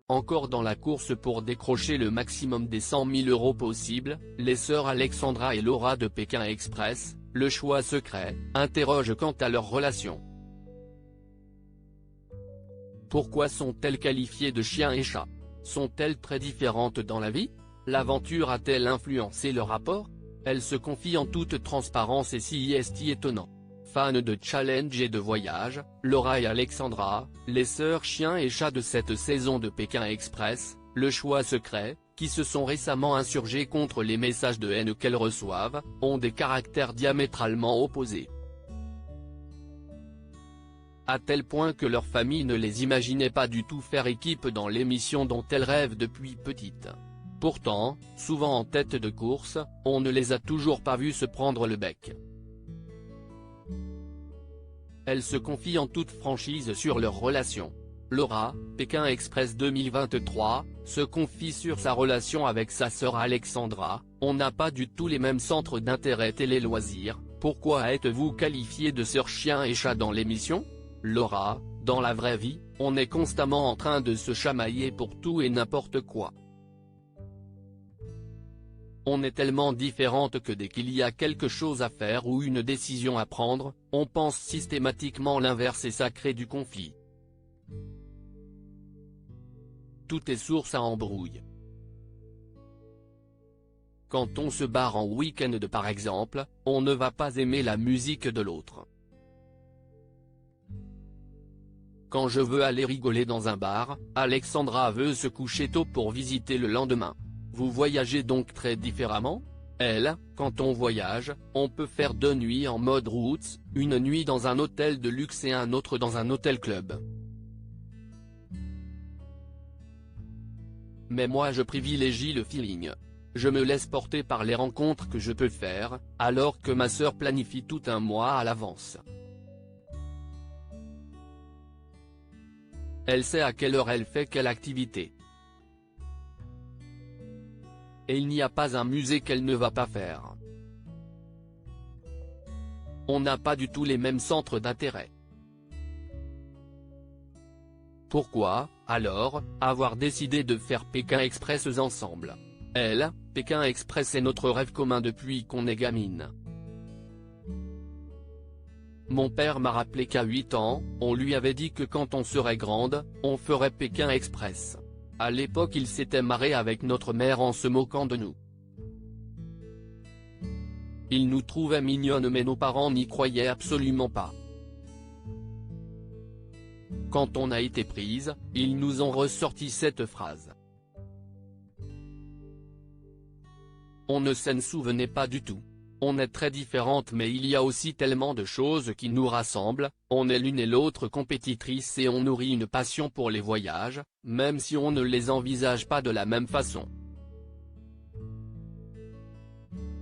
encore dans la course pour décrocher le maximum des 100 000 € possibles, les sœurs Alexandra et Laura de Pékin Express, le choix secret, interrogent quant à leur relation. Pourquoi sont-elles qualifiées de chien et chat? Sont-elles très différentes dans la vie? L'aventure a-t-elle influencé leur rapport? Elles se confient en toute transparence et si est étonnant. Fans de challenge et de voyage, Laura et Alexandra, les sœurs chiens et chats de cette saison de Pékin Express, le choix secret, qui se sont récemment insurgés contre les messages de haine qu'elles reçoivent, ont des caractères diamétralement opposés. À tel point que leur famille ne les imaginait pas du tout faire équipe dans l'émission dont elles rêvent depuis petites. Pourtant, souvent en tête de course, on ne les a toujours pas vues se prendre le bec. Elles se confient en toute franchise sur leur relation. Laura, Pékin Express 2023, se confie sur sa relation avec sa sœur Alexandra. On n'a pas du tout les mêmes centres d'intérêt télé-loisirs, pourquoi êtes-vous qualifiée de sœur chien et chat dans l'émission? Laura, dans la vraie vie, on est constamment en train de se chamailler pour tout et n'importe quoi. On est tellement différentes que dès qu'il y a quelque chose à faire ou une décision à prendre, on pense systématiquement l'inverse et ça crée du conflit. Tout est source à embrouille. Quand on se barre en week-end par exemple, on ne va pas aimer la musique de l'autre. Quand je veux aller rigoler dans un bar, Alexandra veut se coucher tôt pour visiter le lendemain. Vous voyagez donc très différemment? Elle, quand on voyage, on peut faire 2 nuits en mode roots, une nuit dans un hôtel de luxe et un autre dans un hôtel club. Mais moi je privilégie le feeling. Je me laisse porter par les rencontres que je peux faire, alors que ma sœur planifie tout un mois à l'avance. Elle sait à quelle heure elle fait quelle activité. Et il n'y a pas un musée qu'elle ne va pas faire. On n'a pas du tout les mêmes centres d'intérêt. Pourquoi, alors, avoir décidé de faire Pékin Express ensemble? Elle, Pékin Express est notre rêve commun depuis qu'on est gamine. Mon père m'a rappelé qu'à 8 ans, on lui avait dit que quand on serait grande, on ferait Pékin Express. À l'époque il s'était marré avec notre mère en se moquant de nous. Il nous trouvait mignonnes mais nos parents n'y croyaient absolument pas. Quand on a été prise, ils nous ont ressorti cette phrase. On ne s'en souvenait pas du tout. On est très différentes mais il y a aussi tellement de choses qui nous rassemblent, on est l'une et l'autre compétitrices et on nourrit une passion pour les voyages, même si on ne les envisage pas de la même façon.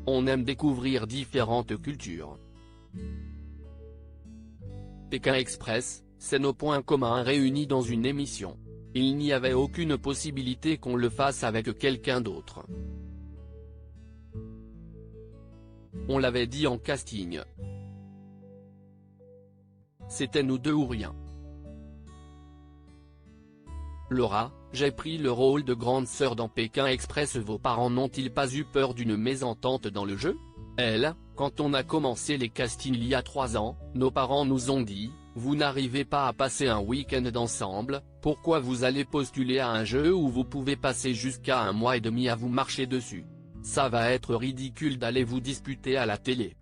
On aime découvrir différentes cultures. Pékin Express, c'est nos points communs réunis dans une émission. Il n'y avait aucune possibilité qu'on le fasse avec quelqu'un d'autre. On l'avait dit en casting. C'était nous deux ou rien. Laura, j'ai pris le rôle de grande sœur dans Pékin Express. Vos parents n'ont-ils pas eu peur d'une mésentente dans le jeu? Elle, quand on a commencé les castings il y a 3 ans, nos parents nous ont dit, vous n'arrivez pas à passer un week-end ensemble, pourquoi vous allez postuler à un jeu où vous pouvez passer jusqu'à 1 mois et demi à vous marcher dessus? Ça va être ridicule d'aller vous disputer à la télé.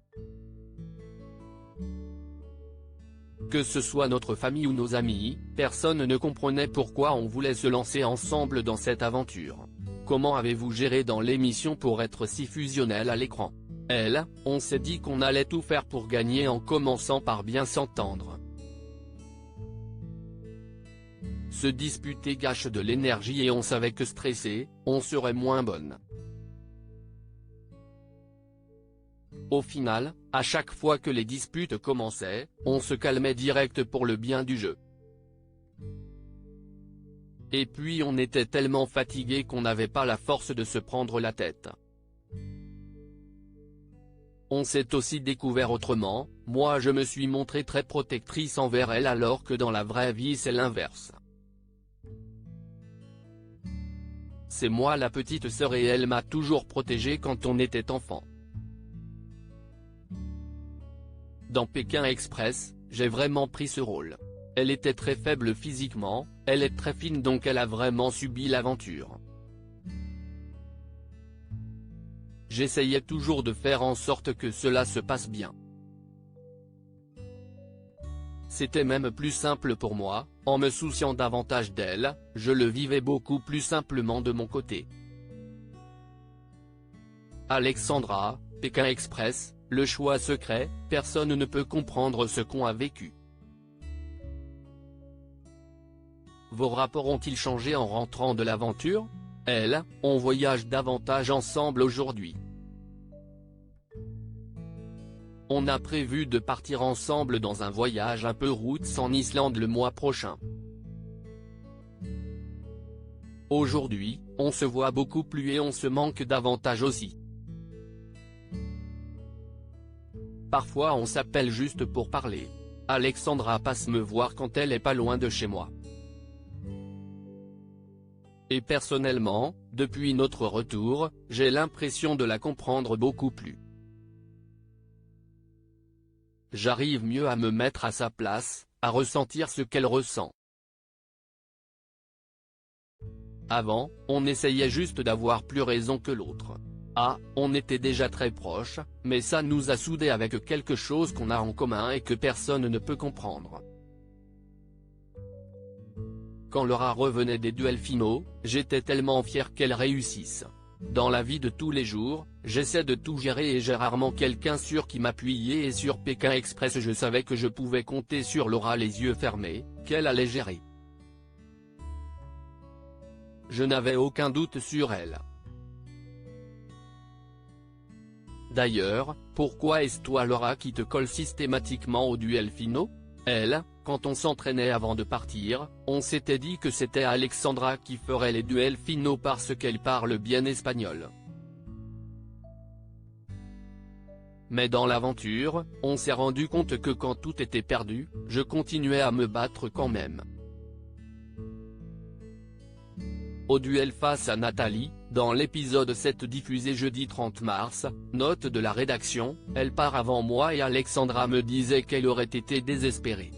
Que ce soit notre famille ou nos amis, personne ne comprenait pourquoi on voulait se lancer ensemble dans cette aventure. Comment avez-vous géré dans l'émission pour être si fusionnel à l'écran? Elle, on s'est dit qu'on allait tout faire pour gagner en commençant par bien s'entendre. Se disputer gâche de l'énergie et on savait que stressé, on serait moins bonne. Au final, à chaque fois que les disputes commençaient, on se calmait direct pour le bien du jeu. Et puis on était tellement fatigué qu'on n'avait pas la force de se prendre la tête. On s'est aussi découvert autrement, moi je me suis montrée très protectrice envers elle alors que dans la vraie vie c'est l'inverse. c'est moi la petite sœur et elle m'a toujours protégé quand on était enfant. Dans Pékin Express, j'ai vraiment pris ce rôle. Elle était très faible physiquement, elle est très fine donc elle a vraiment subi l'aventure. J'essayais toujours de faire en sorte que cela se passe bien. C'était même plus simple pour moi, en me souciant davantage d'elle, je le vivais beaucoup plus simplement de mon côté. Alexandra, Pékin Express, le choix secret, personne ne peut comprendre ce qu'on a vécu. Vos rapports ont-ils changé en rentrant de l'aventure? Elle, on voyage davantage ensemble aujourd'hui. On a prévu de partir ensemble dans un voyage un peu roots en Islande le mois prochain. Aujourd'hui, on se voit beaucoup plus et on se manque davantage aussi. Parfois on s'appelle juste pour parler. Alexandra passe me voir quand elle est pas loin de chez moi. Et personnellement, depuis notre retour, j'ai l'impression de la comprendre beaucoup plus. J'arrive mieux à me mettre à sa place, à ressentir ce qu'elle ressent. Avant, on essayait juste d'avoir plus raison que l'autre. Ah, on était déjà très proches, mais ça nous a soudés avec quelque chose qu'on a en commun et que personne ne peut comprendre. Quand Laura revenait des duels finaux, j'étais tellement fier qu'elle réussisse. Dans la vie de tous les jours, j'essaie de tout gérer et j'ai rarement quelqu'un sur qui m'appuyer et sur Pékin Express je savais que je pouvais compter sur Laura les yeux fermés, qu'elle allait gérer. Je n'avais aucun doute sur elle. D'ailleurs, pourquoi est-ce toi Laura qui te colle systématiquement aux duels finaux? Elle, quand on s'entraînait avant de partir, on s'était dit que c'était Alexandra qui ferait les duels finaux parce qu'elle parle bien espagnol. Mais dans l'aventure, on s'est rendu compte que quand tout était perdu, je continuais à me battre quand même. Au duel face à Nathalie, dans l'épisode 7 diffusé jeudi 30 mars, note de la rédaction, elle part avant moi et Alexandra me disait qu'elle aurait été désespérée.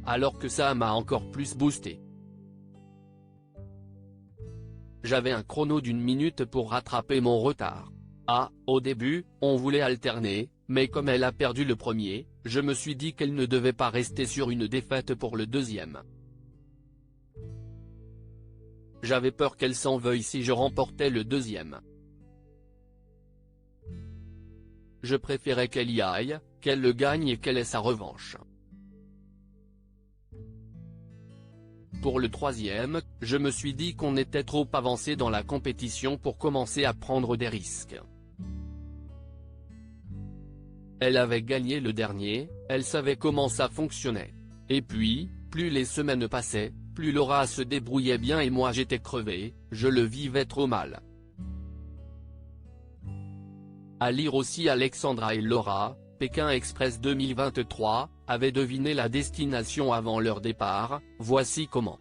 Alors que ça m'a encore plus boosté. J'avais un chrono d'1 minute pour rattraper mon retard. Ah, au début, on voulait alterner, mais comme elle a perdu le premier, je me suis dit qu'elle ne devait pas rester sur une défaite pour le deuxième. J'avais peur qu'elle s'en veuille si je remportais le deuxième. Je préférais qu'elle y aille, qu'elle le gagne et qu'elle ait sa revanche. Pour le troisième, je me suis dit qu'on était trop avancé dans la compétition pour commencer à prendre des risques. Elle avait gagné le dernier, elle savait comment ça fonctionnait. Et puis, plus les semaines passaient, plus Laura se débrouillait bien et moi j'étais crevé, je le vivais trop mal. À lire aussi Alexandra et Laura, Pékin Express 2023, avaient deviné la destination avant leur départ, voici comment.